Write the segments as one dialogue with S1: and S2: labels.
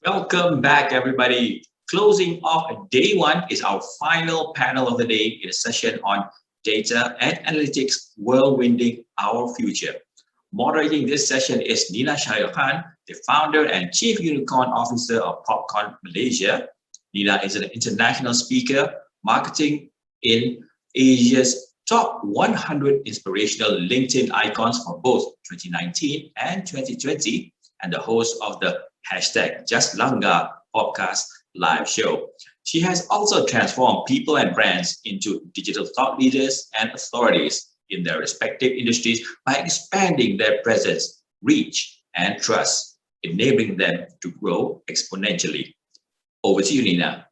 S1: Welcome back, everybody. Closing off day one is our final panel of the day in a session on data and analytics, whirlwinding our future. Moderating this session is Nina Sharil Khan, the founder and chief unicorn officer of PopCon Malaysia. Nina is an international speaker, marketing in Asia's top 100 inspirational LinkedIn icons for both 2019 and 2020, and the host of the hashtag Just Langga podcast live show. She has also transformed people and brands into digital thought leaders and authorities in their respective industries by expanding their presence, reach, and trust, enabling them to grow exponentially. Over to you, Nina.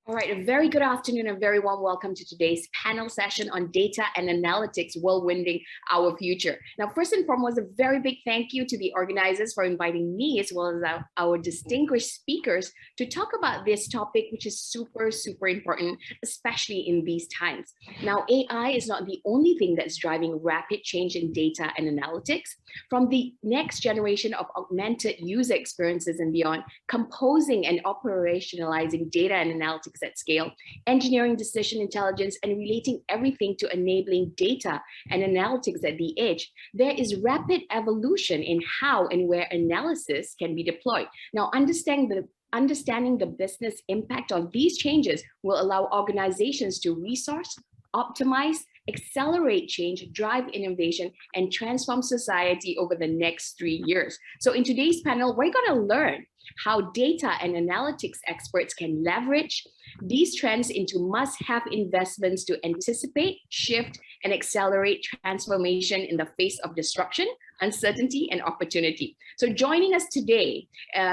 S2: All right, a very good afternoon and very warm welcome to today's panel session on data and analytics, whirlwinding our future. Now, first and foremost, a very big thank you to the organizers for inviting me as well as our distinguished speakers to talk about this topic, which is super important, especially in these times. Now, AI is not the only thing that's driving rapid change in data and analytics. From the next generation of augmented user experiences and beyond, composing and operationalizing data and analytics at scale, engineering decision intelligence, and relating everything to enabling data and analytics at the edge, there is rapid evolution in how and where analysis can be deployed. Now, understanding the business impact of these changes will allow organizations to resource, optimize, accelerate change, drive innovation, and transform society over the next 3 years. So in today's panel, we're going to learn how data and analytics experts can leverage these trends into must-have investments to anticipate, shift, and accelerate transformation in the face of disruption, uncertainty, and opportunity. So joining us today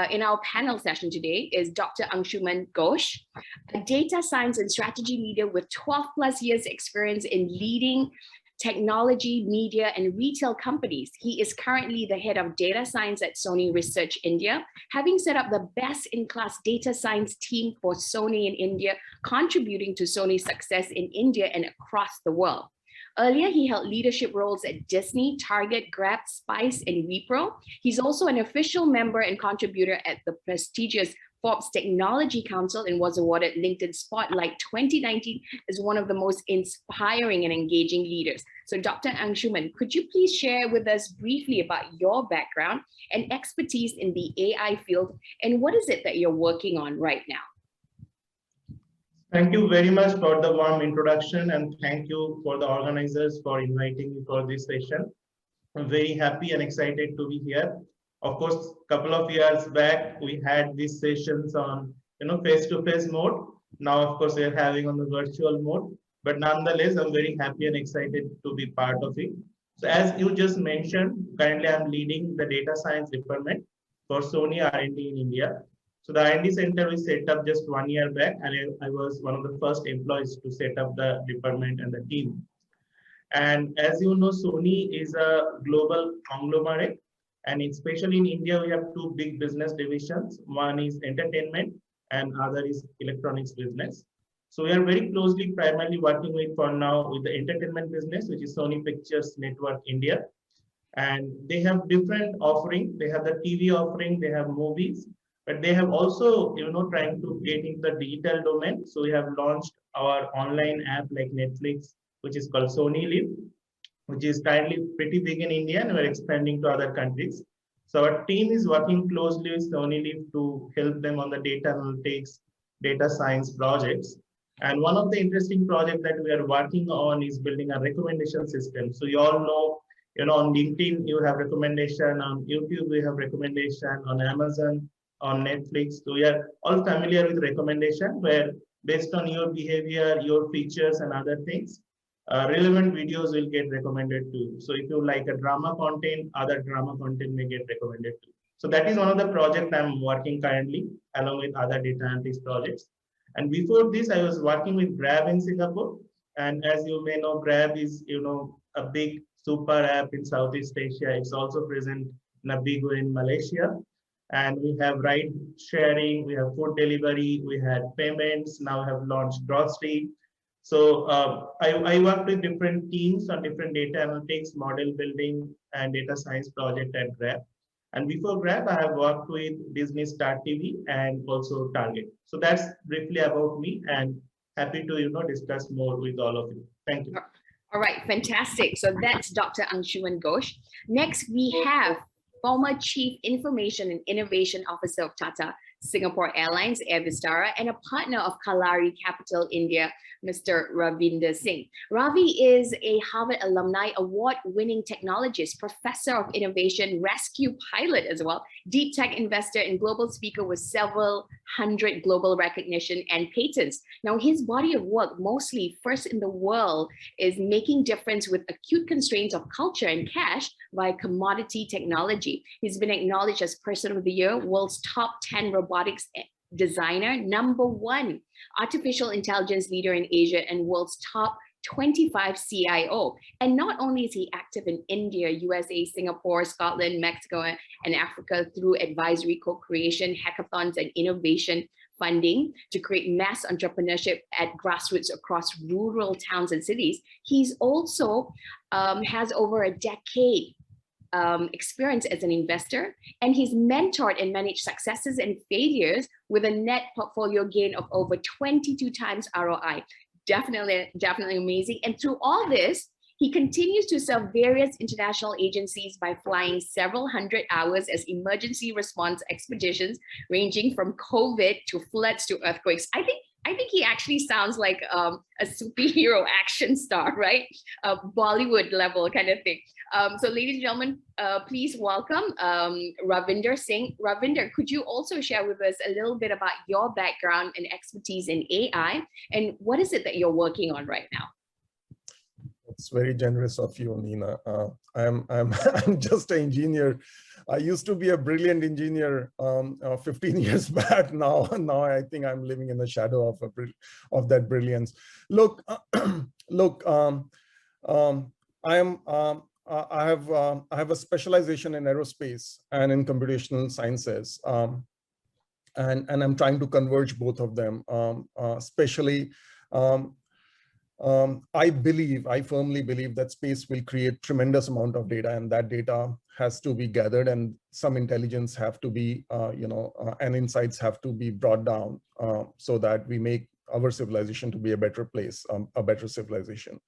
S2: in our panel session today is Dr. Anshuman Ghosh, a data science and strategy leader with 12 plus years experience in leading technology, media, and retail companies. He is currently the head of data science at Sony Research India, having set up the best-in-class data science team for Sony in India, contributing to Sony's success in India and across the world. Earlier, he held leadership roles at Disney, Target, Grab, Spice, and Wipro. He's also an official member and contributor at the prestigious Forbes Technology Council and was awarded LinkedIn Spotlight 2019 as one of the most inspiring and engaging leaders. So Dr. Anshuman, could you please share with us briefly about your background and expertise in the AI field, and what is it that you're working on right now?
S3: Thank you very much for the warm introduction, and thank you for the organizers for inviting me for this session. I'm very happy and excited to be here. Of course, a couple of years back, we had these sessions on face-to-face mode. Now, of course, we're having on the virtual mode. But nonetheless, I'm very happy and excited to be part of it. So as you just mentioned, currently I'm leading the data science department for Sony R&D in India. So the R&D center was set up just 1 year back, and I was one of the first employees to set up the department and the team. And as you know, Sony is a global conglomerate. And especially in India, we have two big business divisions. One is entertainment and other is electronics business. So we are very closely primarily working with for now with the entertainment business, which is Sony Pictures Network India. And they have different offering. They have the TV offering, they have movies, but they have also, trying to get into the digital domain. So we have launched our online app like Netflix, which is called Sony Live, which is currently pretty big in India, and we're expanding to other countries. So our team is working closely with Sony Live to help them on the data analytics, data science projects. And one of the interesting projects that we are working on is building a recommendation system. So you all know, on LinkedIn, you have recommendation, on YouTube, we have recommendation, on Amazon, on Netflix. So we are all familiar with recommendation, where based on your behavior, your features, and other things, relevant videos will get recommended to you. So if you like a drama content, other drama content may get recommended to you. So that is one of the projects I'm working currently, along with other data analytics projects. And before this, I was working with Grab in Singapore. And as you may know, Grab is, a big super app in Southeast Asia. It's also present in a big way in Malaysia. And we have ride sharing, we have food delivery, we had payments, now have launched grocery. So I worked with different teams on different data analytics, model building, and data science project at Grab. And before Grab, I have worked with Disney Star TV and also Target. So that's briefly about me, and happy to discuss more with all of you. Thank you.
S2: All right, fantastic. So that's Dr. Anshuman Ghosh. Next, we have former Chief Information and Innovation Officer of Tata Singapore Airlines, Air Vistara, and a partner of Kalari Capital India, Mr. Ravinder Singh. Ravi is a Harvard Alumni Award-winning technologist, professor of innovation, rescue pilot as well, deep tech investor, and global speaker with several hundred global recognition and patents. Now, his body of work, mostly first in the world, is making difference with acute constraints of culture and cash via commodity technology. He's been acknowledged as Person of the Year, world's top 10 robotics designer, #1 artificial intelligence leader in Asia, and world's top 25 CIO. And not only is he active in India, USA, Singapore, Scotland, Mexico, and Africa through advisory, co-creation, hackathons, and innovation funding to create mass entrepreneurship at grassroots across rural towns and cities, he's also has over a decade experience as an investor, and he's mentored and managed successes and failures with a net portfolio gain of over 22 times ROI. Definitely amazing. And through all this, he continues to serve various international agencies by flying several hundred hours as emergency response expeditions, ranging from COVID to floods to earthquakes. I think he actually sounds like a superhero action star, right? A Bollywood level kind of thing. So ladies and gentlemen, please welcome Ravinder Singh. Ravinder, could you also share with us a little bit about your background and expertise in AI, and what is it that you're working on right now?
S4: It's very generous of you, Nina. I'm I'm just an engineer. I used to be a brilliant engineer 15 years back. Now I think I'm living in the shadow of that brilliance. Look, I have a specialization in aerospace and in computational sciences, and I'm trying to converge both of them, especially. I firmly believe that space will create tremendous amount of data, and that data has to be gathered, and some intelligence have to be, and insights have to be brought down so that we make our civilization to be a better place, a better civilization.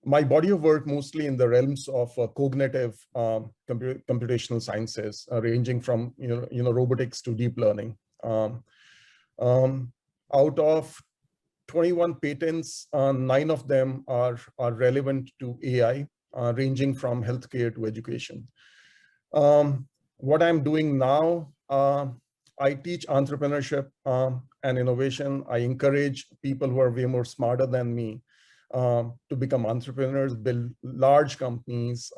S4: My body of work mostly in the realms of cognitive computational sciences, ranging from robotics to deep learning. Out of 21 patents, 9 of them are relevant to AI, ranging from healthcare to education. What I'm doing now, I teach entrepreneurship and innovation. I encourage people who are way more smarter than me to become entrepreneurs, build large companies,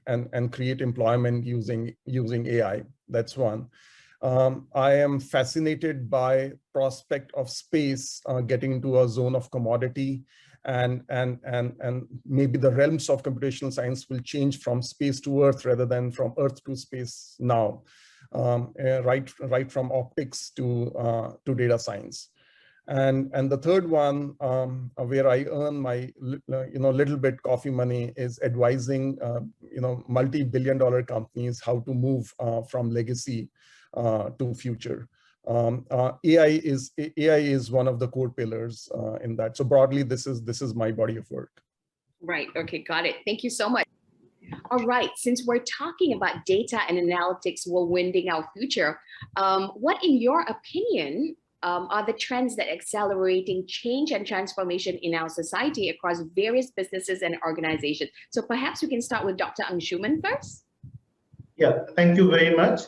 S4: and create employment using AI. That's one. I am fascinated by prospect of space getting into a zone of commodity, and maybe the realms of computational science will change from space to Earth rather than from Earth to space now, right from optics to data science. And the third one, where I earn my little bit coffee money, is advising multi-billion-dollar companies how to move from legacy to future. AI is one of the core pillars in that. So broadly, this is my body of work.
S2: Right. Okay. Got it. Thank you so much. All right. Since we're talking about data and analytics whirlwinding our future, what, in your opinion, are the trends that accelerating change and transformation in our society across various businesses and organizations? So perhaps we can start with Dr. Anshuman first.
S3: Yeah. Thank you very much.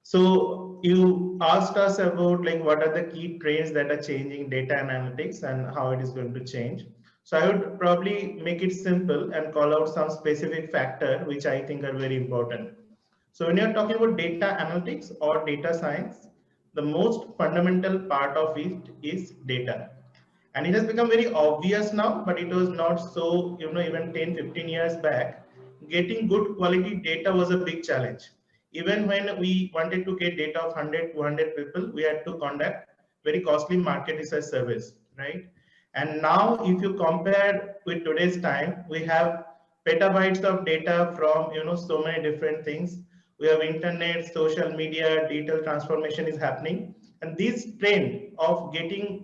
S3: So you asked us about what are the key trends that are changing data analytics and how it is going to change. So I would probably make it simple and call out some specific factor which I think are very important. So when you're talking about data analytics or data science, the most fundamental part of it is data. And it has become very obvious now, but it was not so, even 10, 15 years back, getting good quality data was a big challenge. Even when we wanted to get data of 100, 200 people, we had to conduct very costly market research surveys, right? And now if you compare with today's time, we have petabytes of data from, so many different things. we have internet, social media, digital transformation is happening. And this trend of getting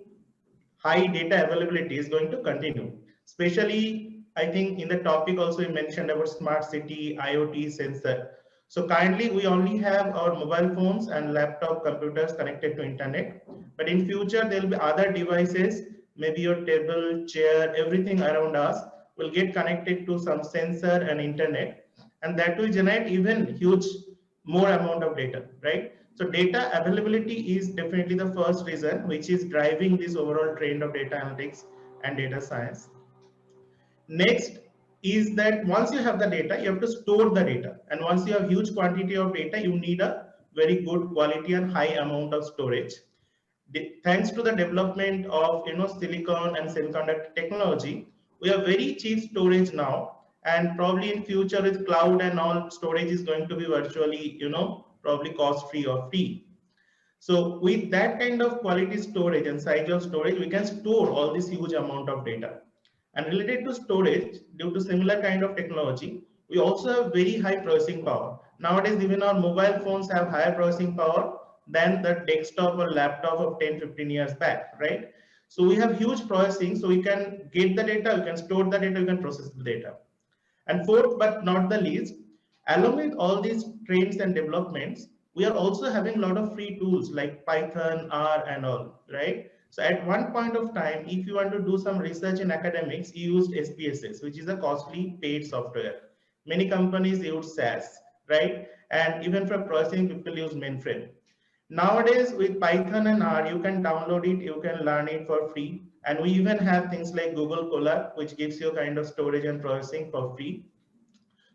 S3: high data availability is going to continue. Especially, I think in the topic also you mentioned about smart city, IoT, sensor. So currently we only have our mobile phones and laptop computers connected to internet. But in future, there will be other devices, maybe your table, chair, everything around us will get connected to some sensor and internet. And that will generate even huge more amount of data, right? So data availability is definitely the first reason which is driving this overall trend of data analytics and data science. Next is that once you have the data, you have to store the data. And once you have huge quantity of data, you need a very good quality and high amount of storage. Thanks to the development of silicon and semiconductor technology, we have very cheap storage now. And probably in future with cloud and all, storage is going to be virtually, probably cost free or free. So with that kind of quality storage and size of storage, we can store all this huge amount of data. And related to storage, due to similar kind of technology, we also have very high processing power. Nowadays, even our mobile phones have higher processing power than the desktop or laptop of 10, 15 years back, right? So we have huge processing, so we can get the data, we can store the data, we can process the data. And fourth, but not the least, along with all these trends and developments, we are also having a lot of free tools like Python, R, and all, right? So at one point of time, if you want to do some research in academics, you used SPSS, which is a costly paid software. Many companies use SAS, right? And even for processing, people use mainframe. Nowadays, with Python and R, you can download it, you can learn it for free. And we even have things like Google Colab, which gives you kind of storage and processing for free.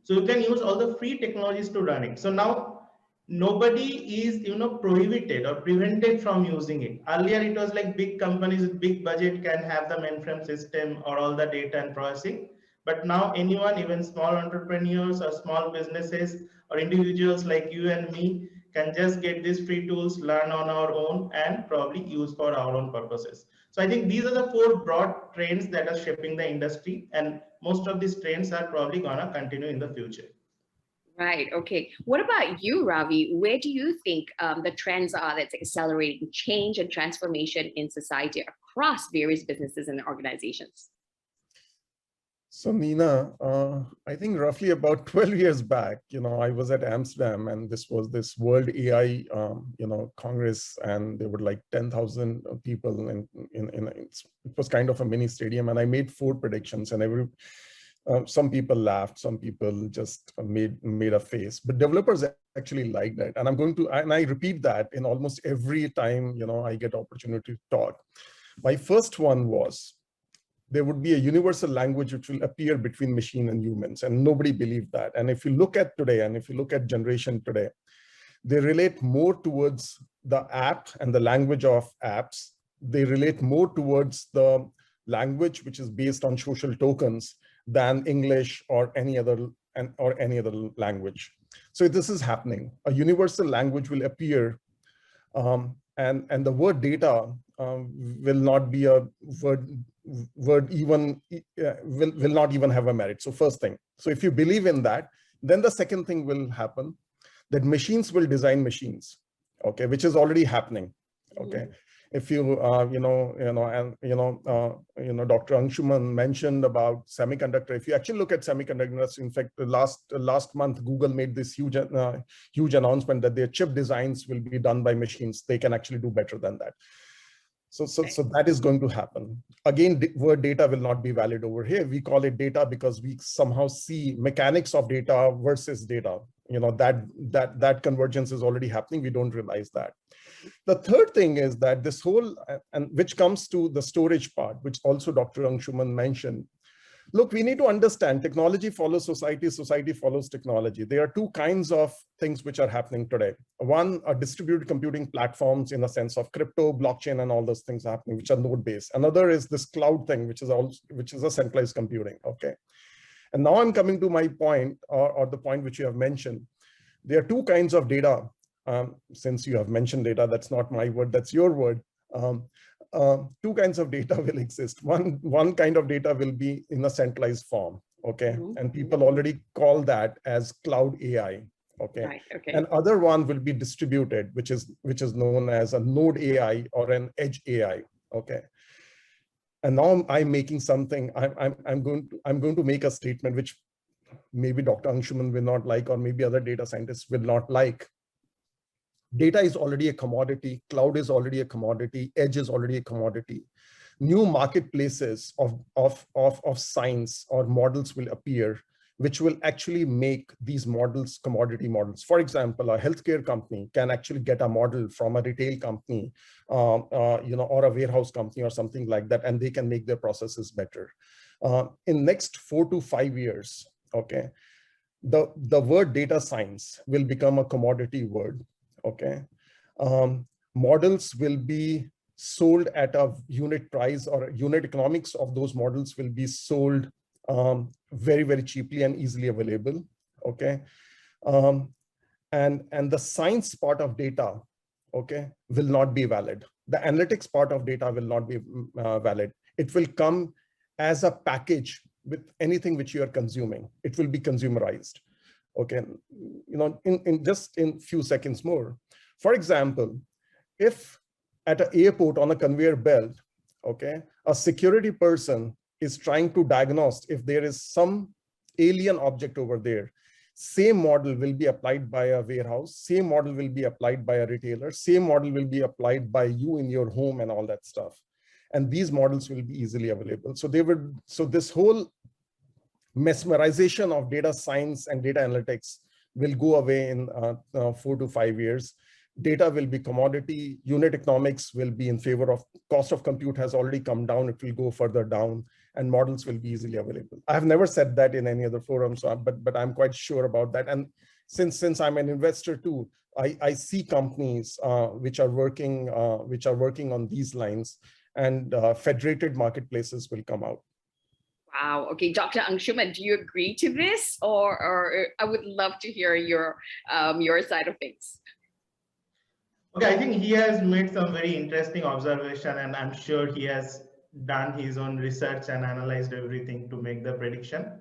S3: So you can use all the free technologies to run it. So now nobody is prohibited or prevented from using it. Earlier it was like big companies with big budget can have the mainframe system or all the data and processing. But now anyone, even small entrepreneurs or small businesses or individuals like you and me, can just get these free tools, learn on our own, and probably use for our own purposes. So I think these are the four broad trends that are shaping the industry, and most of these trends are probably gonna continue in the future.
S2: Right. Okay. What about you, Ravi? Where do you think the trends are that's accelerating change and transformation in society across various businesses and organizations?
S4: So Nina, I think roughly about 12 years back, I was at Amsterdam, and this was this World AI, Congress, and there were like 10,000 people, and it was kind of a mini stadium, and I made 4 predictions, and some people laughed, some people just made a face, but developers actually liked that, and I repeat that in almost every time I get opportunity to talk. My first one was, there would be a universal language which will appear between machine and humans, and nobody believed that. And if you look at today, and if you look at generation today, they relate more towards the app and the language of apps. They relate more towards the language which is based on social tokens than English or any other language. So this is happening. A universal language will appear, and the word data will not be a word even will not even have a merit. So first thing. So if you believe in that, then the second thing will happen, that machines will design machines, okay, which is already happening, okay. If you Dr. Anshuman mentioned about semiconductor. If you actually look at semiconductors, in fact, last month Google made this huge announcement that their chip designs will be done by machines. They can actually do better than that. So that is going to happen. Again, word data will not be valid over here. We call it data because we somehow see mechanics of data versus data. That convergence is already happening. We don't realize that. The third thing is that this whole, and which comes to the storage part, which also Dr. Anshuman mentioned. Look, we need to understand technology follows society, society follows technology. There are 2 kinds of things which are happening today. One are distributed computing platforms in the sense of crypto, blockchain, and all those things happening, which are node-based. Another is this cloud thing, which is a centralized computing, okay? And now I'm coming to my point, or the point which you have mentioned. There are 2 kinds of data. Since you have mentioned data, that's not my word, that's your word. 2 kinds of data will exist. One kind of data will be in a centralized form, okay? And people already call that as cloud AI, Okay.
S2: Right. Okay.
S4: And other one will be distributed, which is known as a node AI or an edge AI. Okay. And now I'm making something. I'm going to make a statement which maybe Dr. Anshuman will not like, or maybe other data scientists will not like. Data is already a commodity. Cloud is already a commodity. Edge is already a commodity. New marketplaces of science or models will appear, which will actually make these models commodity models. For example, a healthcare company can actually get a model from a retail company, or a warehouse company or something like that, and they can make their processes better. In next 4 to 5 years, okay, the word data science will become a commodity word. Okay, models will be sold at a unit price, or unit economics of those models will be sold very, very cheaply and easily available. Okay, and the science part of data, okay, will not be valid. The analytics part of data will not be valid. It will come as a package with anything which you are consuming. It will be consumerized. Okay, in just in few seconds more. For example, if at an airport on a conveyor belt, okay, a security person is trying to diagnose if there is some alien object over there, same model will be applied by a warehouse, same model will be applied by a retailer, same model will be applied by you in your home and all that stuff. And these models will be easily available. So this whole mesmerization of data science and data analytics will go away in 4 to 5 years. Data will be commodity. Unit economics will be in favor of cost of compute has already come down. It will go further down, and models will be easily available. I have never said that in any other forum, so but I'm quite sure about that. And since I'm an investor too, I see companies which are working on these lines, and federated marketplaces will come out.
S2: Wow. Okay, Dr. Anshuman, do you agree to this, or I would love to hear your side of things.
S3: Okay, I think he has made some very interesting observation, and I'm sure he has done his own research and analyzed everything to make the prediction.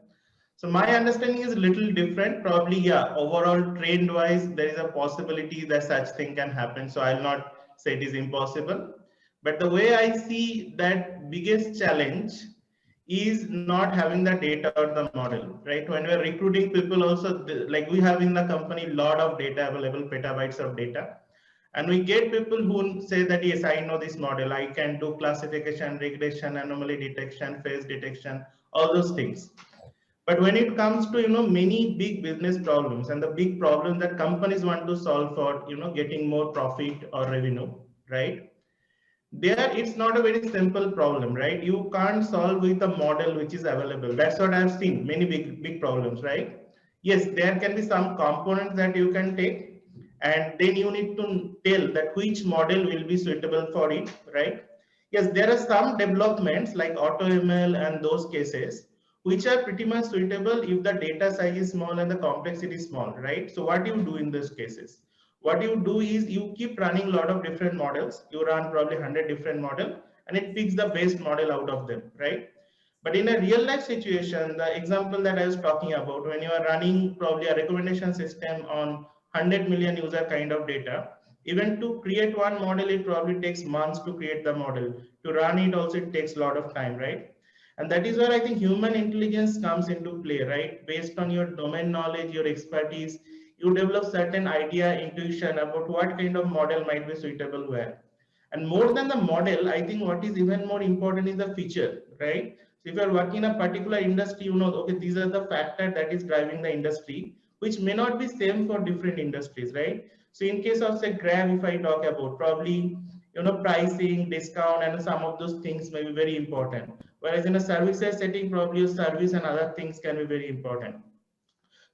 S3: So my understanding is a little different. Probably, yeah, overall trend wise, there is a possibility that such thing can happen. So I'll not say it is impossible. But the way I see that biggest challenge is not having the data or the model, right? When we're recruiting people also, like we have in the company, lot of data available, petabytes of data. And we get people who say that, yes, I know this model. I can do classification, regression, anomaly detection, phase detection, all those things. But when it comes to, many big business problems and the big problems that companies want to solve for, getting more profit or revenue, right? There, it's not a very simple problem, right? You can't solve with a model which is available. That's what I've seen, many big problems, right? Yes, there can be some components that you can take, and then you need to tell that which model will be suitable for it, right? Yes, there are some developments like AutoML and those cases, which are pretty much suitable if the data size is small and the complexity is small, right? So what you do in those cases? What you do is you keep running a lot of different models. You run probably 100 different models, and it picks the best model out of them, right? But in a real life situation, the example that I was talking about, when you are running probably a recommendation system on 100 million user kind of data, even to create one model, it probably takes months to create the model. To run it also, it takes a lot of time, right? And that is where I think human intelligence comes into play, right? Based on your domain knowledge, your expertise, you develop certain idea, intuition about what kind of model might be suitable where. And more than the model, I think what is even more important is the feature, right? So if you're working in a particular industry, okay, these are the factors that is driving the industry, which may not be same for different industries, right? So in case of say Grab, if I talk about, probably, pricing, discount, and some of those things may be very important. Whereas in a services setting, probably your service and other things can be very important.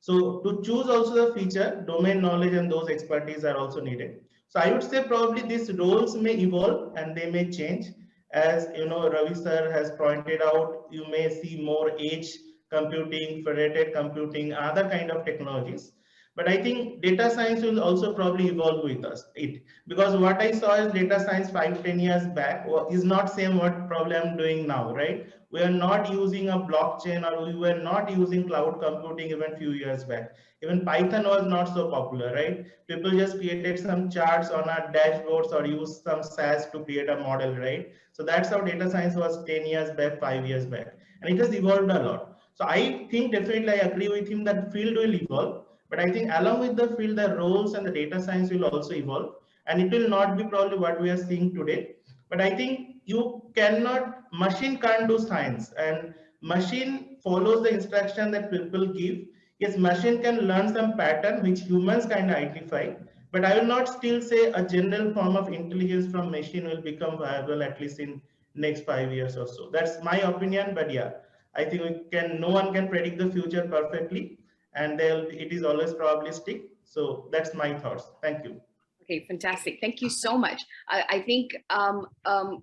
S3: So to choose also the feature, domain knowledge and those expertise are also needed. So I would say probably these roles may evolve and they may change. As Ravi sir has pointed out, you may see more edge computing, federated computing, other kind of technologies. But I think data science will also probably evolve with us. Because what I saw as data science 5-10 years back is not same what probably I'm doing now, right? We are not using a blockchain, or we were not using cloud computing even few years back. Even Python was not so popular, right? People just created some charts on our dashboards or use some SAS to create a model, right? So that's how data science was 10 years back, 5 years back, and it has evolved a lot. So I think definitely I agree with him that field will evolve, but I think along with the field, the roles and the data science will also evolve, and it will not be probably what we are seeing today. But I think machine can't do science, and machine follows the instruction that people give. Yes, machine can learn some pattern which humans can identify, but I will not still say a general form of intelligence from machine will become viable at least in next 5 years or so. That's my opinion, but yeah, I think no one can predict the future perfectly, and it is always probabilistic. So that's my thoughts. Thank you.
S2: Okay, fantastic. Thank you so much. I think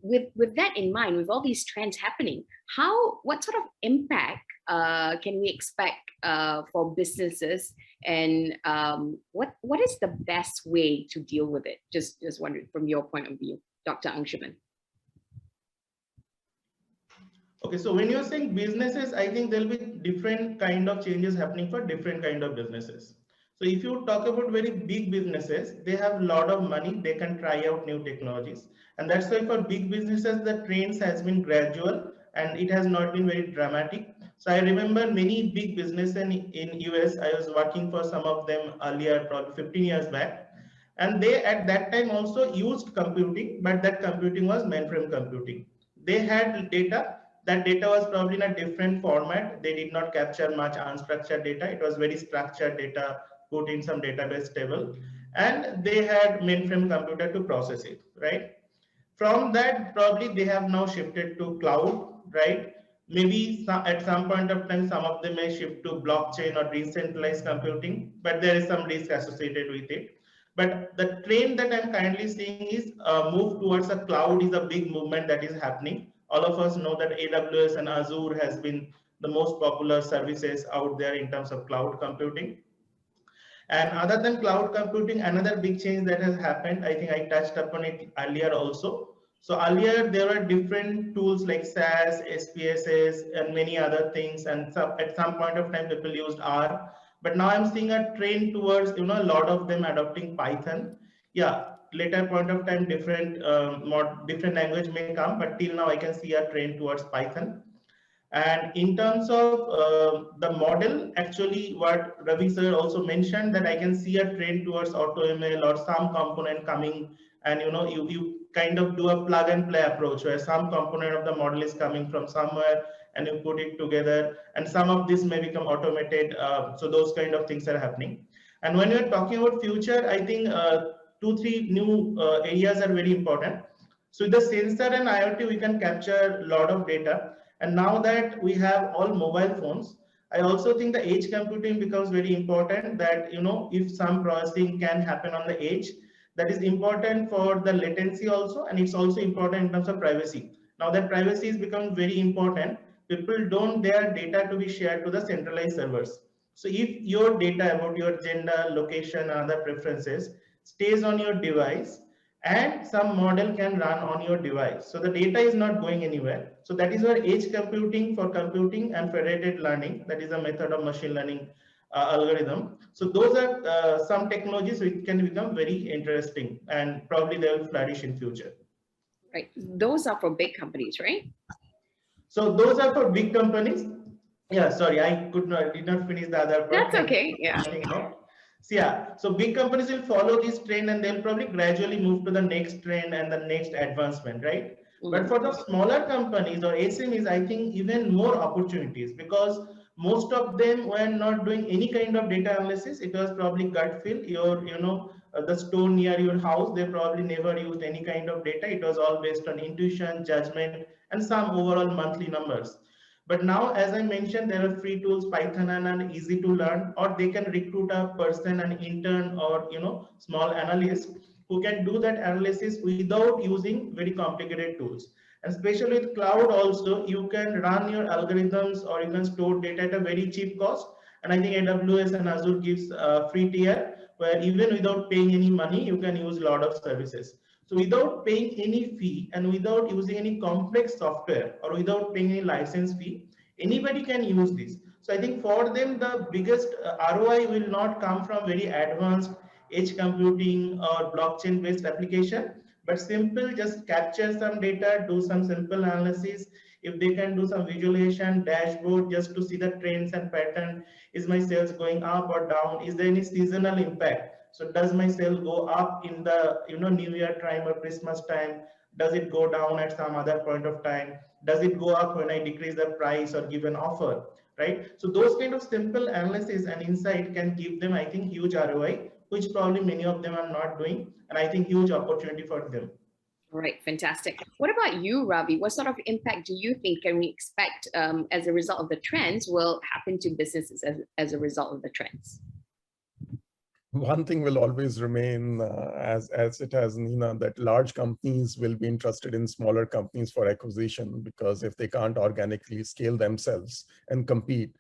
S2: with that in mind, with all these trends happening, what sort of impact can we expect for businesses, and what is the best way to deal with it? Just wondering from your point of view, Dr. Anshuman.
S3: Okay, so when you're saying businesses, I think there'll be different kind of changes happening for different kind of businesses. So if you talk about very big businesses, they have a lot of money, they can try out new technologies. And that's why for big businesses, the trends has been gradual and it has not been very dramatic. So I remember many big business in US, I was working for some of them earlier, probably 15 years back. And they at that time also used computing, but that computing was mainframe computing. They had data. That data was probably in a different format. They did not capture much unstructured data. It was very structured data put in some database table, and they had mainframe computer to process it, right? From that, probably they have now shifted to cloud, right? Maybe at some point of time, some of them may shift to blockchain or decentralized computing, but there is some risk associated with it. But the trend that I'm currently seeing is move towards a cloud is a big movement that is happening. All of us know that AWS and Azure has been the most popular services out there in terms of cloud computing. And other than cloud computing, another big change that has happened, I think I touched upon it earlier also. So earlier there were different tools like SAS, SPSS, and many other things. And at some point of time, people used R. But now I'm seeing a trend towards, a lot of them adopting Python. Yeah, later point of time, different language may come, but till now I can see a trend towards Python. And in terms of the model, actually what Ravi sir also mentioned, that I can see a trend towards AutoML or some component coming, and you kind of do a plug and play approach where some component of the model is coming from somewhere and you put it together, and some of this may become automated. So those kind of things are happening. And when you're talking about future, I think 2-3 new areas are very important. So with the sensor and IoT, we can capture a lot of data. And now that we have all mobile phones, I also think the edge computing becomes very important, that, if some processing can happen on the edge, that is important for the latency also, and it's also important in terms of privacy. Now that privacy is becoming very important, people don't their data to be shared to the centralized servers. So if your data about your gender, location, and other preferences stays on your device, and some model can run on your device, so the data is not going anywhere. So that is where edge computing for computing and federated learning, that is a method of machine learning algorithm. So those are some technologies which can become very interesting, and probably they will flourish in future.
S2: Right, those are for big companies, right?
S3: So those are for big companies. Yeah, sorry, I did not finish the other part.
S2: That's okay. Yeah.
S3: So yeah, so big companies will follow this trend, and they'll probably gradually move to the next trend and the next advancement, right? But for the smaller companies or SMEs, I think even more opportunities, because most of them were not doing any kind of data analysis. It was probably gut feel. The store near your house, they probably never used any kind of data. It was all based on intuition, judgment, and some overall monthly numbers. But now, as I mentioned, there are free tools, Python, and easy to learn, or they can recruit a person, an intern, or small analyst who can do that analysis without using very complicated tools. And especially with cloud also, you can run your algorithms or you can store data at a very cheap cost. And I think AWS and Azure gives a free tier where even without paying any money, you can use a lot of services. So without paying any fee and without using any complex software or without paying any license fee, anybody can use this. So I think for them, the biggest ROI will not come from very advanced edge computing or blockchain based application, but simple, just capture some data, do some simple analysis. If they can do some visualization dashboard just to see the trends and pattern, is my sales going up or down? Is there any seasonal impact? So does my sale go up in the New Year time or Christmas time? Does it go down at some other point of time? Does it go up when I decrease the price or give an offer? Right? So those kind of simple analysis and insight can give them, I think, huge ROI, which probably many of them are not doing, and I think huge opportunity for them.
S2: All right, fantastic. What about you, Ravi? What sort of impact do you think can we expect as a result of the trends will happen to businesses as a result of the trends?
S4: One thing will always remain as it has, Nina, that large companies will be interested in smaller companies for acquisition, because if they can't organically scale themselves and compete.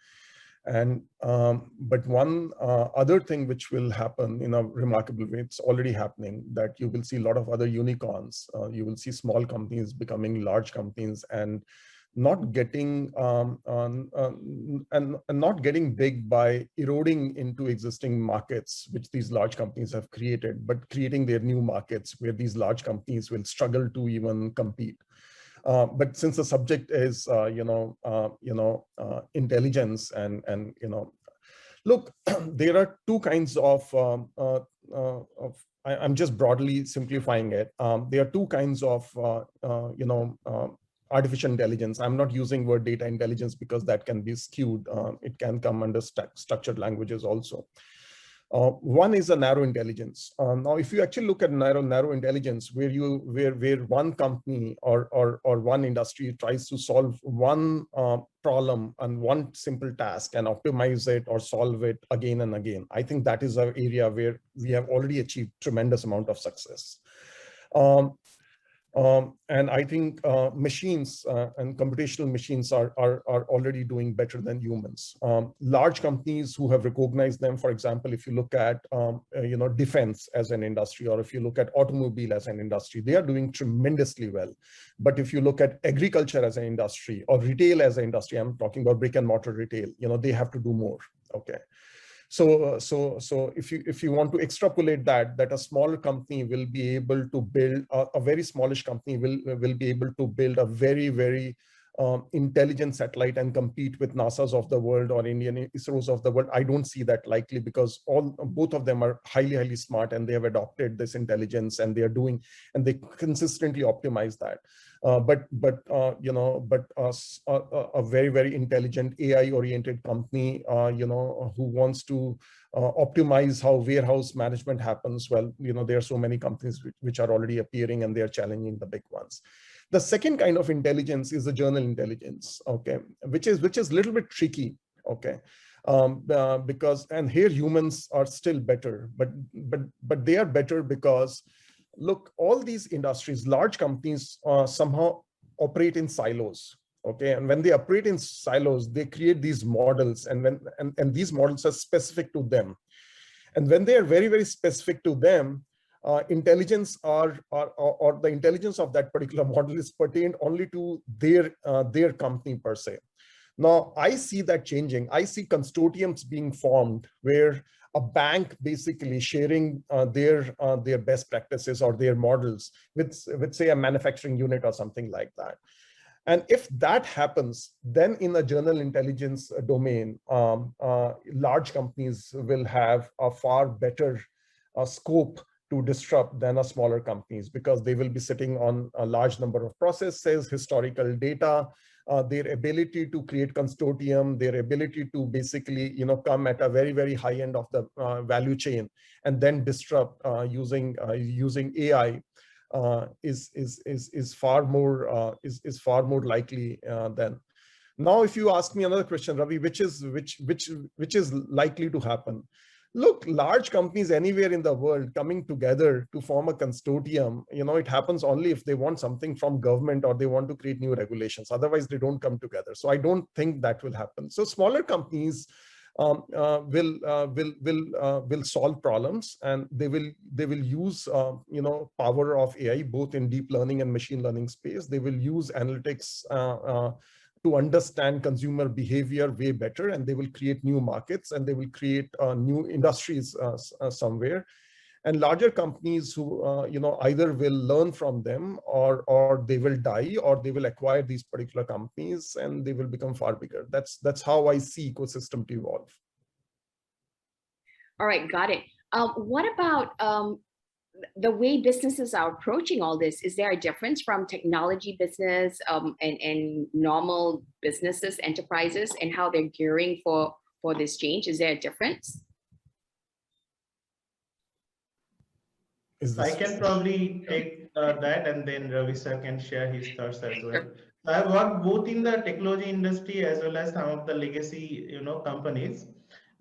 S4: And but one other thing which will happen in a remarkable way, it's already happening, that you will see a lot of other unicorns. You will see small companies becoming large companies and not getting and not getting big by eroding into existing markets which these large companies have created, but creating their new markets where these large companies will struggle to even compete. But since the subject is intelligence and look, there are two kinds of I'm just broadly simplifying it. There are two kinds of artificial intelligence. I'm not using word data intelligence because that can be skewed. It can come under structured languages also. One is a narrow intelligence. Now, if you actually look at narrow intelligence, where one company or one industry tries to solve one problem and one simple task and optimize it or solve it again and again, I think that is an area where we have already achieved tremendous amount of success. And I think machines and computational machines are already doing better than humans. Large companies who have recognized them, for example, if you look at defense as an industry, or if you look at automobile as an industry, they are doing tremendously well. But if you look at agriculture as an industry or retail as an industry, I'm talking about brick and mortar retail, they have to do more. Okay. So if you want to extrapolate that a smaller company will be able to build a very smallish company will be able to build a very intelligent satellite and compete with NASA's of the world or Indian ISRO's of the world. I don't see that likely, because both of them are highly smart and they have adopted this intelligence and they they consistently optimize that. But a very intelligent AI-oriented company, who wants to optimize how warehouse management happens. Well, there are so many companies which are already appearing and they are challenging the big ones. The second kind of intelligence is the journal intelligence, okay, which is a little bit tricky, okay. Because, and here humans are still better, but they are better because, look, all these industries, large companies somehow operate in silos, okay, and when they operate in silos, they create these models, and these models are specific to them, and when they are very specific to them, intelligence or the intelligence of that particular model is pertained only to their company per se. Now, I see that changing. I see consortiums being formed where a bank basically sharing their best practices or their models with say a manufacturing unit or something like that. And if that happens, then in a general intelligence domain, large companies will have a far better scope to disrupt than a smaller companies, because they will be sitting on a large number of processes, historical data, their ability to create consortium, their ability to basically come at a very high end of the value chain and then disrupt using AI is far more likely than. Now, if you ask me another question, Ravi, which is likely to happen? Look, large companies anywhere in the world coming together to form a consortium, it happens only if they want something from government or they want to create new regulations. Otherwise, they don't come together. So I don't think that will happen. So smaller companies will solve problems, and they will use power of AI both in deep learning and machine learning space. They will use analytics to understand consumer behavior way better, and they will create new markets, and they will create new industries somewhere. And larger companies who either will learn from them, or they will die, or they will acquire these particular companies, and they will become far bigger. That's how I see ecosystem to evolve.
S2: All right, got it. What about the way businesses are approaching all this? Is there a difference from technology business and normal businesses, enterprises, and how they're gearing for this change? Is there a difference?
S3: I can probably take that, and then Ravi sir can share his thoughts as well. So I've worked both in the technology industry as well as some of the legacy, companies.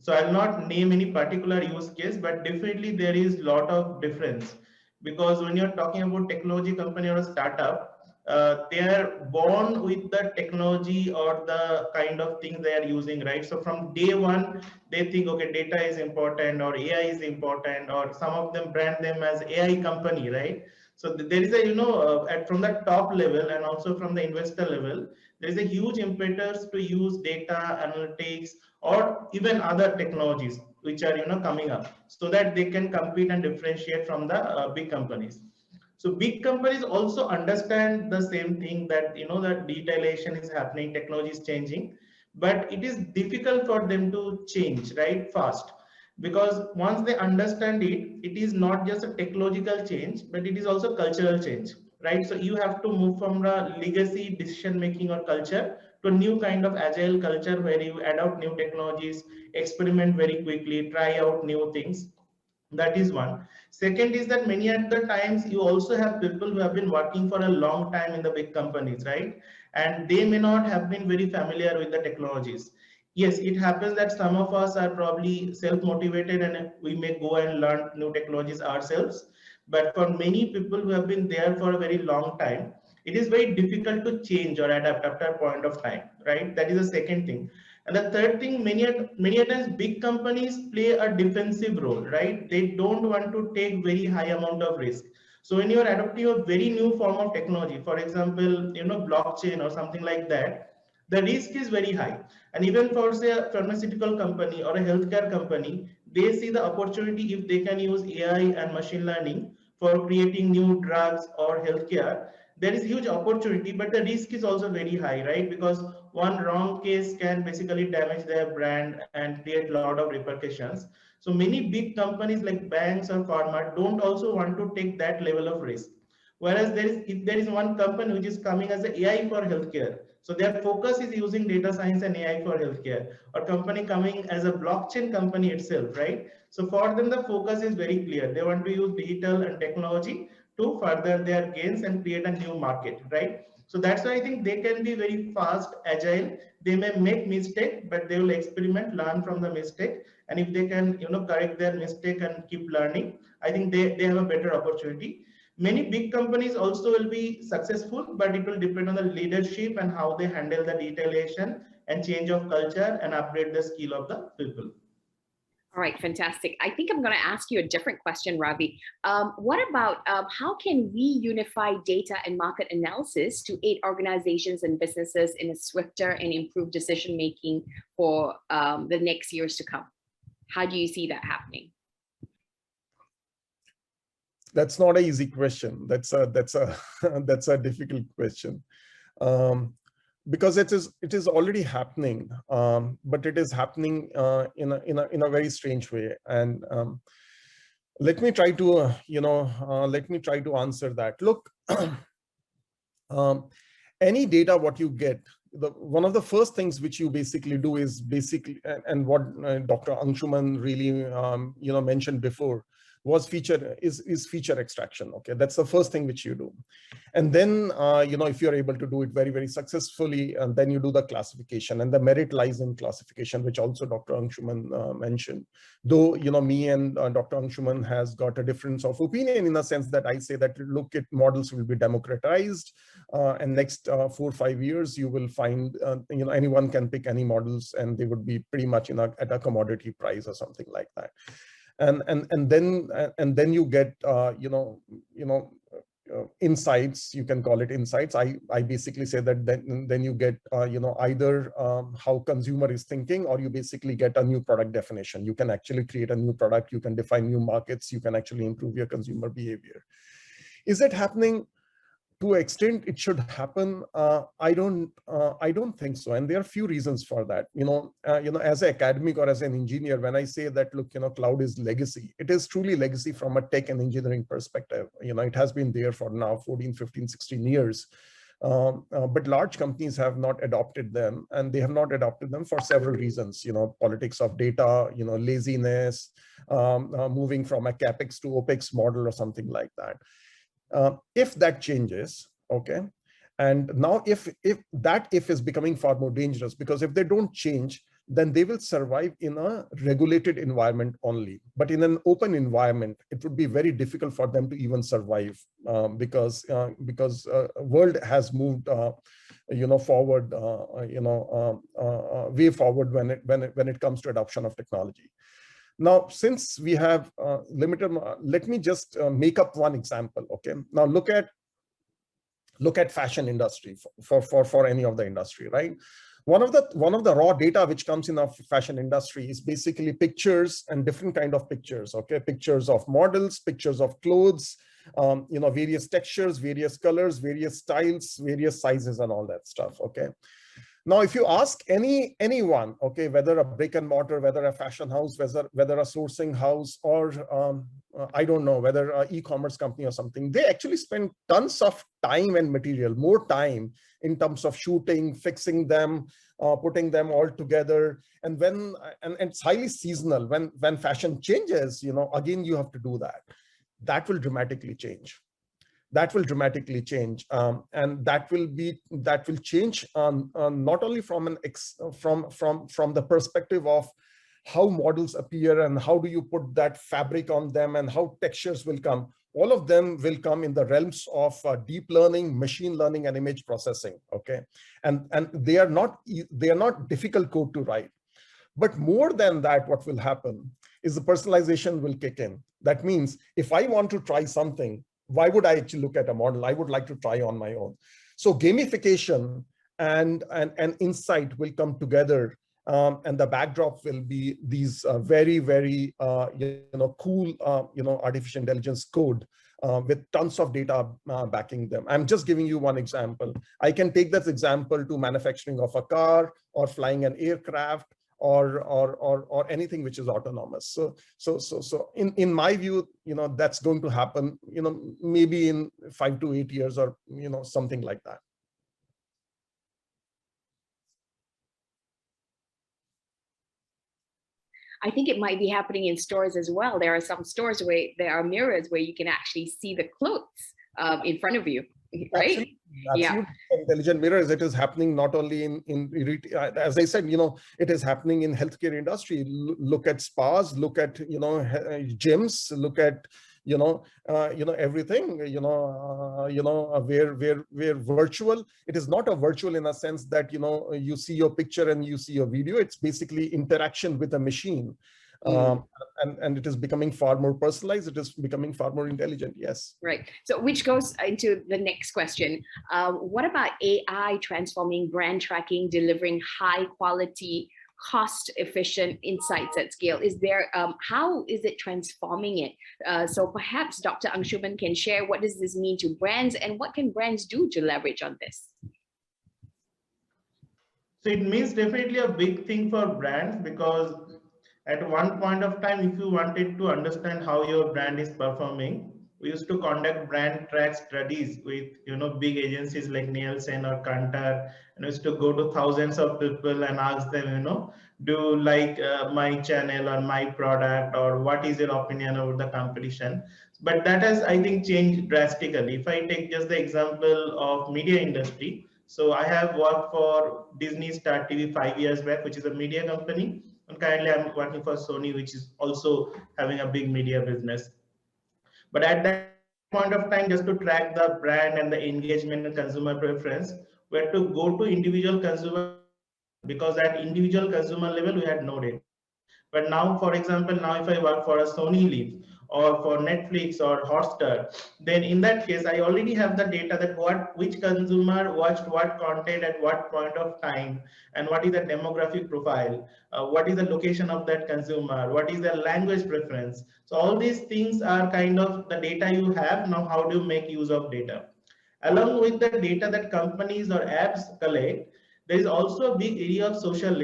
S3: So I'll not name any particular use case, but definitely there is a lot of difference, because when you're talking about technology company or a startup, they are born with the technology or the kind of thing they are using, right? So from day one, they think, okay, data is important or AI is important, or some of them brand them as AI company, right? So there is a, from the top level and also from the investor level, there is a huge impetus to use data analytics or even other technologies which are, coming up, so that they can compete and differentiate from the big companies. So big companies also understand the same thing, that that digitalization is happening, technology is changing, but it is difficult for them to change right fast, because once they understand it, it is not just a technological change, but it is also cultural change, right? So you have to move from the legacy decision making or culture to a new kind of agile culture where you adopt new technologies, experiment very quickly, try out new things. That is one. Second is that many at the times you also have people who have been working for a long time in the big companies, right? And they may not have been very familiar with the technologies. Yes, it happens that some of us are probably self-motivated and we may go and learn new technologies ourselves. But for many people who have been there for a very long time, it is very difficult to change or adapt after a point of time, right? That is the second thing. And the third thing, many a times big companies play a defensive role, right? They don't want to take very high amount of risk. So when you are adopting a very new form of technology, for example, blockchain or something like that, the risk is very high. And even for say a pharmaceutical company or a healthcare company, they see the opportunity if they can use AI and machine learning for creating new drugs or healthcare. There is huge opportunity, but the risk is also very high, right? Because one wrong case can basically damage their brand and create a lot of repercussions. So many big companies like banks or pharma don't also want to take that level of risk. Whereas if there is one company which is coming as an AI for healthcare, so their focus is using data science and AI for healthcare, or company coming as a blockchain company itself, right? So for them, the focus is very clear. They want to use digital and technology to further their gains and create a new market, right? So that's why I think they can be very fast, agile. They may make mistake, but they will experiment, learn from the mistake. And if they can, correct their mistake and keep learning, I think they have a better opportunity. Many big companies also will be successful, but it will depend on the leadership and how they handle the digitalization and change of culture and upgrade the skill of the people.
S2: All right, fantastic. I think I'm going to ask you a different question, Ravi. What about how can we unify data and market analysis to aid organizations and businesses in a swifter and improved decision-making for the next years to come? How do you see that happening?
S4: That's not an easy question. That's a that's a difficult question. Because it is already happening, but it is happening in a very strange way. And let me try to answer that. Look, any data what you get, one of the first things which you basically do is and what Dr. Anshuman really mentioned before, is feature extraction. Okay, that's the first thing which you do. And then, if you're able to do it very, very successfully, and then you do the classification, and the merit lies in classification, which also Dr. Anshuman mentioned. Though, me and Dr. Anshuman has got a difference of opinion in the sense that I say that, look, models will be democratized, and next 4 or 5 years, you will find, anyone can pick any models, and they would be pretty much at a commodity price or something like that. And then you get, insights, you can call it insights. I basically say that then you get, either how consumer is thinking, or you basically get a new product definition. You can actually create a new product, you can define new markets, you can actually improve your consumer behavior. Is it happening? To an extent it should happen. I don't think so, and there are a few reasons for that. As an academic or as an engineer, when I say that, look, cloud is legacy, it is truly legacy from a tech and engineering perspective. It has been there for now 14, 15, 16 years. But large companies have not adopted them, and they have not adopted them for several reasons. Politics of data, laziness, moving from a capex to opex model or something like that. If that changes, okay, and now if is becoming far more dangerous, because if they don't change, then they will survive in a regulated environment only. But in an open environment, it would be very difficult for them to even survive, because world has moved forward, way forward when it comes to adoption of technology. Now, since we have limited, let me just make up one example. Okay, now look at fashion industry for any of the industry, right? One of the raw data which comes in the fashion industry is basically pictures, and different kind of pictures. Okay, pictures of models, pictures of clothes, various textures, various colors, various styles, various sizes, and all that stuff. Okay. Now, if you ask anyone, okay, whether a brick and mortar, whether a fashion house, whether a sourcing house, or I don't know, whether an e-commerce company or something, they actually spend tons of time and material, more time in terms of shooting, fixing them, putting them all together. And it's highly seasonal. When fashion changes, again, you have to do that. That will dramatically change. That will dramatically change, and that will change not only from the perspective of how models appear and how do you put that fabric on them and how textures will come. All of them will come in the realms of deep learning, machine learning, and image processing. Okay, and they are not difficult code to write. But more than that, what will happen is the personalization will kick in. That means if I want to try something, why would I actually look at a model? I would like to try on my own. So gamification and insight will come together, and the backdrop will be these very, very cool artificial intelligence code with tons of data backing them. I'm just giving you one example. I can take that example to manufacturing of a car, or flying an aircraft, or anything which is autonomous. So in my view, that's going to happen, maybe in 5 to 8 years, or something like that.
S2: I think it might be happening in stores as well. There are some stores where there are mirrors where you can actually see the clothes in front of you. Right?
S4: Absolutely.
S2: Yeah.
S4: Intelligent mirrors. It is happening not only in as I said, it is happening in healthcare industry. Look at spas, look at gyms, look at everything. Where virtual. It is not a virtual in a sense that you see your picture and you see your video. It's basically interaction with a machine. And it is becoming far more personalized. It is becoming far more intelligent. Yes.
S2: Right. So which goes into the next question. What about AI transforming brand tracking, delivering high quality, cost efficient insights at scale? Is there, how is it transforming it? So perhaps Dr. Anshuman can share, what does this mean to brands, and what can brands do to leverage on this?
S3: So it means definitely a big thing for brands, because at one point of time, if you wanted to understand how your brand is performing, we used to conduct brand track studies with big agencies like Nielsen or Kantar, and we used to go to thousands of people and ask them, do like my channel or my product, or what is your opinion about the competition. But that has, I think, changed drastically. If I take just the example of media industry, so I have worked for Disney Star TV 5 years back, which is a media company, and currently I'm working for Sony, which is also having a big media business. But at that point of time, just to track the brand and the engagement and consumer preference, we had to go to individual consumer level, because at individual consumer level we had no data. But now, for example, now if I work for a Sony Live or for Netflix or Hotstar, then in that case, I already have the data that which consumer watched what content at what point of time, and what is the demographic profile, what is the location of that consumer, what is the language preference. So all these things are kind of the data you have. Now, how do you make use of data? Along with the data that companies or apps collect, there is also a big area of social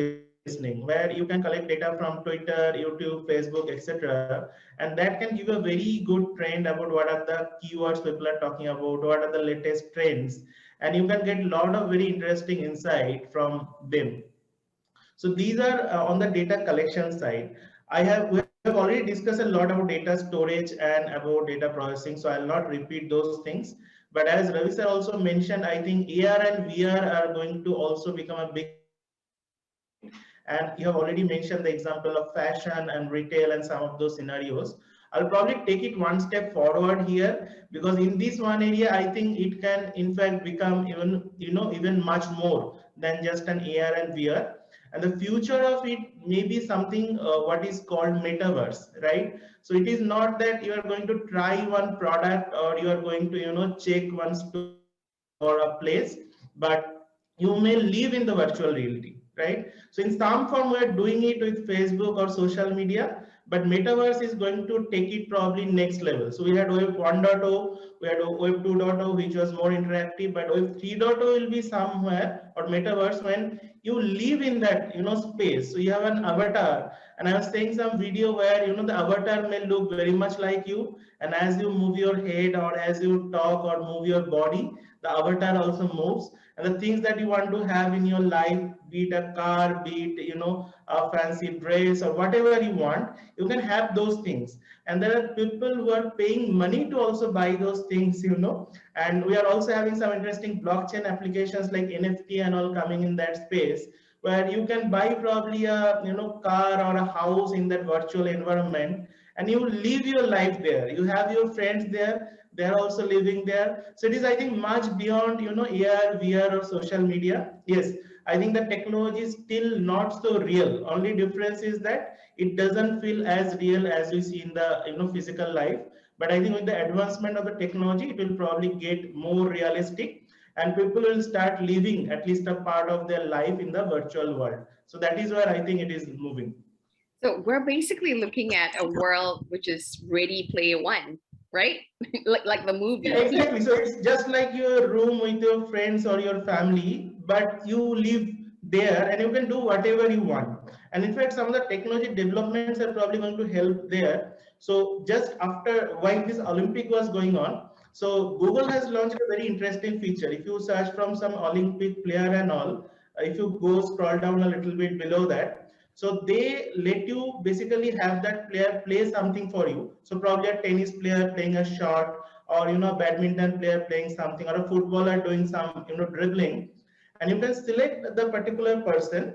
S3: listening, where you can collect data from Twitter, YouTube, Facebook, etc. And that can give a very good trend about what are the keywords people are talking about, what are the latest trends, and you can get a lot of very interesting insight from them. So these are on the data collection side. We have already discussed a lot about data storage and about data processing, so I'll not repeat those things. But as Ravi sir also mentioned, I think AR and VR are going to also become a big trend. And you have already mentioned the example of fashion and retail and some of those scenarios. I'll probably take it one step forward here, because in this one area, I think it can in fact become even, even much more than just an AR and VR. And the future of it may be something what is called metaverse, right? So it is not that you are going to try one product, or you are going to check one store or a place, but you may live in the virtual reality, right? So in some form we are doing it with Facebook or social media, but metaverse is going to take it probably next level. So we had web 1.0, we had web 2.0, which was more interactive, but web 3.0 will be somewhere, or metaverse, when you live in that space. So you have an avatar, and I was saying some video where the avatar may look very much like you, and as you move your head, or as you talk or move your body, the avatar also moves. And the things that you want to have in your life, be it a car, be it a fancy dress, or whatever you want, you can have those things. And there are people who are paying money to also buy those things. And we are also having some interesting blockchain applications like NFT and all coming in that space, where you can buy probably a car or a house in that virtual environment, and you live your life there. You have your friends there, they're also living there. So it is, I think, much beyond AR, VR, or social media. Yes, I think the technology is still not so real. Only difference is that it doesn't feel as real as we see in the physical life. But I think with the advancement of the technology, it will probably get more realistic, and people will start living at least a part of their life in the virtual world. So that is where I think it is moving.
S2: So we're basically looking at a world which is Ready Player One, right? like the movie.
S3: Yeah, exactly. So it's just like your room with your friends or your family, but you live there and you can do whatever you want. And in fact, some of the technology developments are probably going to help there. So just after, while this Olympic was going on, so Google has launched a very interesting feature. If you search from some Olympic player and all, if you go scroll down a little bit below that, so they let you basically have that player play something for you. So probably a tennis player playing a shot, or a badminton player playing something, or a footballer doing some dribbling, and you can select the particular person,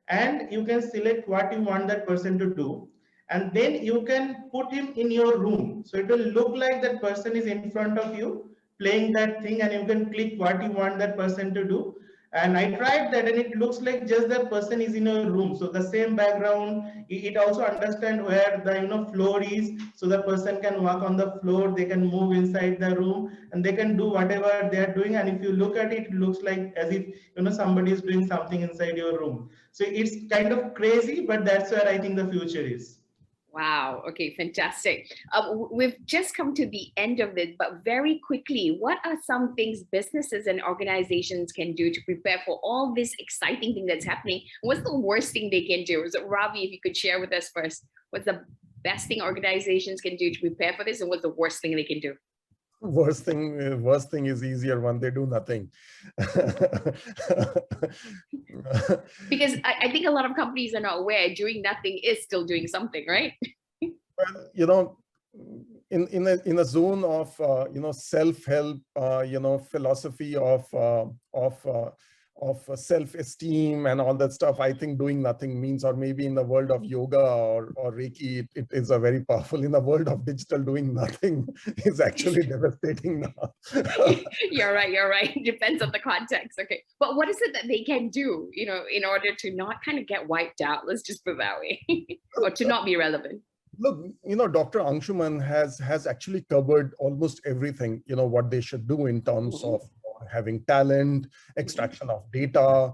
S3: and you can select what you want that person to do, and then you can put him in your room. So it will look like that person is in front of you playing that thing, and you can click what you want that person to do. And I tried that, and it looks like just that person is in a room. So the same background, it also understands where the floor is, so the person can walk on the floor, they can move inside the room, and they can do whatever they are doing. And if you look at it, it looks like as if somebody is doing something inside your room. So it's kind of crazy, but that's where I think the future is.
S2: Wow. Okay, fantastic. We've just come to the end of it, but very quickly, what are some things businesses and organizations can do to prepare for all this exciting thing that's happening? What's the worst thing they can do? So Ravi, if you could share with us first, what's the best thing organizations can do to prepare for this, and what's the worst thing they can do?
S4: Worst thing is easier when they do nothing.
S2: Because I think a lot of companies are not aware doing nothing is still doing something, right?
S4: Well, in a zone of self-help, philosophy of self-esteem and all that stuff, I think doing nothing means, or maybe in the world of yoga or Reiki, it is a very powerful. In the world of digital, doing nothing is actually devastating now.
S2: You're right. You're right. Depends on the context. Okay. But what is it that they can do, in order to not kind of get wiped out? Let's just put it that way, or to not be relevant.
S4: Look, Dr. Anshuman has actually covered almost everything, what they should do in terms of having talent, extraction of data,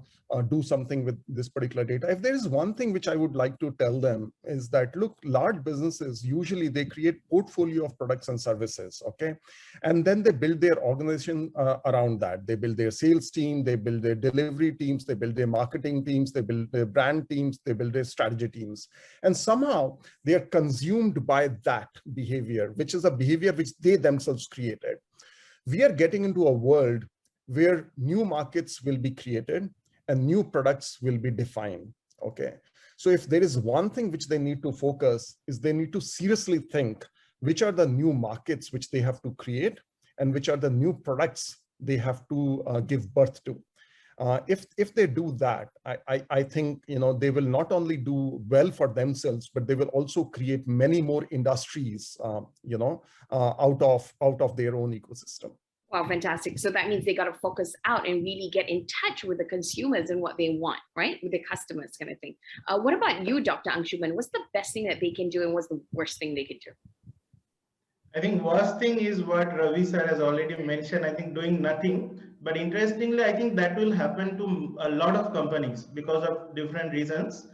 S4: do something with this particular data. If there is one thing which I would like to tell them is that, look, large businesses, usually they create portfolio of products and services, okay? And then they build their organization around that. They build their sales team, they build their delivery teams, they build their marketing teams, they build their brand teams, they build their strategy teams. And somehow they are consumed by that behavior, which is a behavior which they themselves created. We are getting into a world where new markets will be created and new products will be defined, okay? So if there is one thing which they need to focus is they need to seriously think which are the new markets which they have to create and which are the new products they have to give birth to. If they do that, I think they will not only do well for themselves, but they will also create many more industries, out of their own ecosystem.
S2: Wow, fantastic. So that means they got to focus out and really get in touch with the consumers and what they want, right? With the customers kind of thing. What about you, Dr. Anshuman? What's the best thing that they can do and what's the worst thing they can do?
S3: I think worst thing is what Ravi sir has already mentioned. I think doing nothing. But interestingly, I think that will happen to a lot of companies because of different reasons.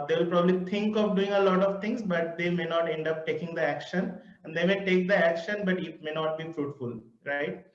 S3: They'll probably think of doing a lot of things, but they may not end up taking the action. And they may take the action, but it may not be fruitful, right?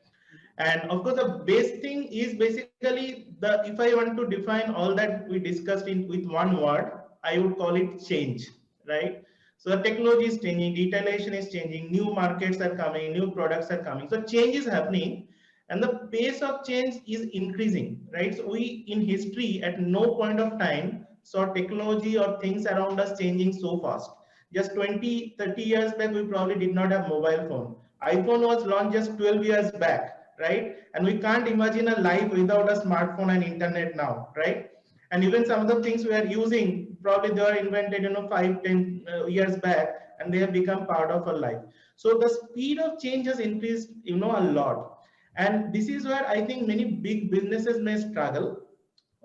S3: And of course, the base thing is basically if I want to define all that we discussed with one word, I would call it change, right? So the technology is changing, digitalization is changing, new markets are coming, new products are coming. So change is happening and the pace of change is increasing, right? So we in history at no point of time saw technology or things around us changing so fast. Just 20, 30 years back, we probably did not have mobile phone. iPhone was launched just 12 years back, right? And we can't imagine a life without a smartphone and internet now, right? And even some of the things we are using, probably they were invented, 5, 10 years back, and they have become part of our life. So the speed of change has increased, a lot. And this is where I think many big businesses may struggle.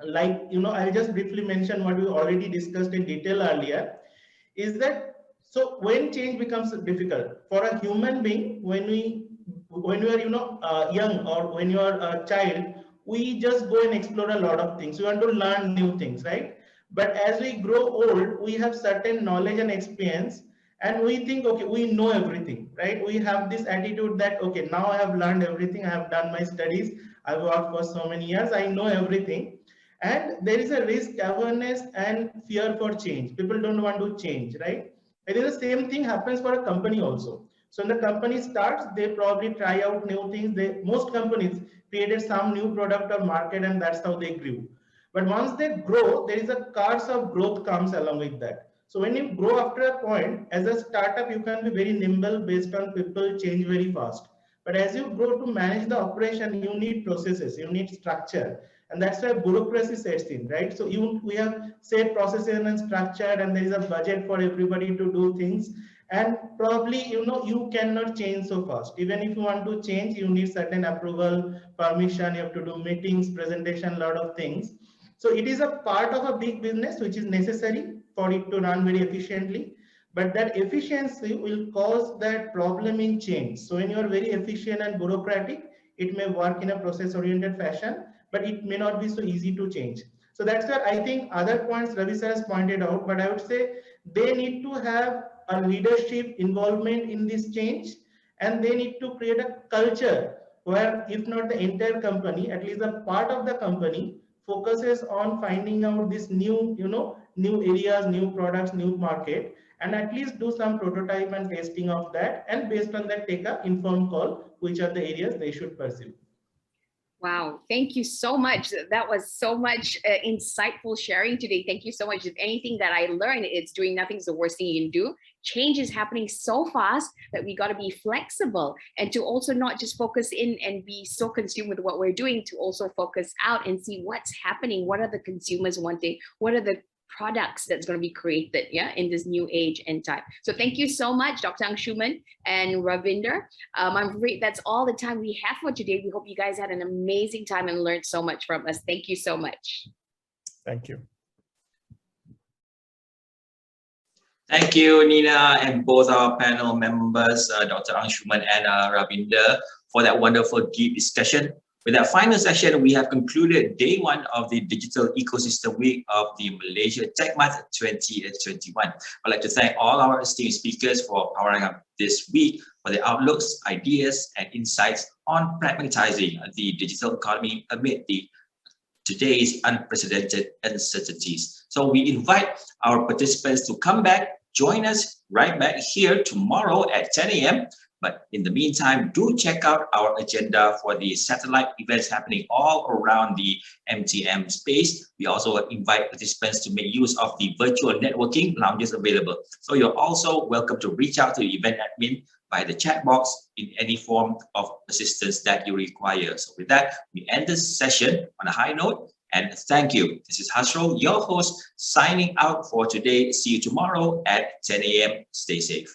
S3: Like, I'll just briefly mention what we already discussed in detail earlier, is that so when change becomes difficult for a human being, when you are young or when you are a child, we just go and explore a lot of things. We want to learn new things, right? But as we grow old, we have certain knowledge and experience, and we think, okay, we know everything, right? We have this attitude that, okay, now I have learned everything, I have done my studies, I've worked for so many years, I know everything. And there is a risk awareness and fear for change. People don't want to change, right? I think the same thing happens for a company also. So when the company starts, they probably try out new things. Most companies created some new product or market, and that's how they grew. But once they grow, there is a curve of growth comes along with that. So when you grow after a point, as a startup, you can be very nimble based on people change very fast. But as you grow to manage the operation, you need processes, you need structure. And that's where bureaucracy sets in, right? So we have set processes and structure, and there is a budget for everybody to do things. And probably, you cannot change so fast. Even if you want to change, you need certain approval, permission, you have to do meetings, presentation, a lot of things. So it is a part of a big business which is necessary for it to run very efficiently. But that efficiency will cause that problem in change. So when you are very efficient and bureaucratic, it may work in a process-oriented fashion, but it may not be so easy to change. So that's where I think other points Ravi sir has pointed out, but I would say they need to have a leadership involvement in this change, and they need to create a culture where, if not the entire company, at least a part of the company focuses on finding out this new, new areas, new products, new market, and at least do some prototype and testing of that, and based on that take a informed call which are the areas they should pursue.
S2: Wow, thank you so much. That was so much insightful sharing today. Thank you so much. If anything that I learned, it's doing nothing is the worst thing you can do. Change is happening so fast that we got to be flexible, and to also not just focus in and be so consumed with what we're doing, to also focus out and see what's happening. What are the consumers wanting? What are the products that's going to be created, yeah, in this new age and time. So thank you so much, Dr. Anshuman and Ravinder. I'm afraid that's all the time we have for today. We hope you guys had an amazing time and learned so much from us. Thank you so much.
S4: Thank you.
S1: Thank you, Nina, and both our panel members, Dr. Anshuman and Ravinder, for that wonderful deep discussion. With that final session, we have concluded day one of the Digital Ecosystem Week of the Malaysia Tech Month 2021. I'd like to thank all our esteemed speakers for powering up this week for their outlooks, ideas, and insights on pragmatizing the digital economy amid today's unprecedented uncertainties. So we invite our participants to come back, join us right back here tomorrow at 10 a.m. But in the meantime, do check out our agenda for the satellite events happening all around the MTM space. We also invite participants to make use of the virtual networking lounges available. So you're also welcome to reach out to the event admin by the chat box in any form of assistance that you require. So with that, we end this session on a high note. And thank you. This is Sharil, your host, signing out for today. See you tomorrow at 10 a.m. Stay safe.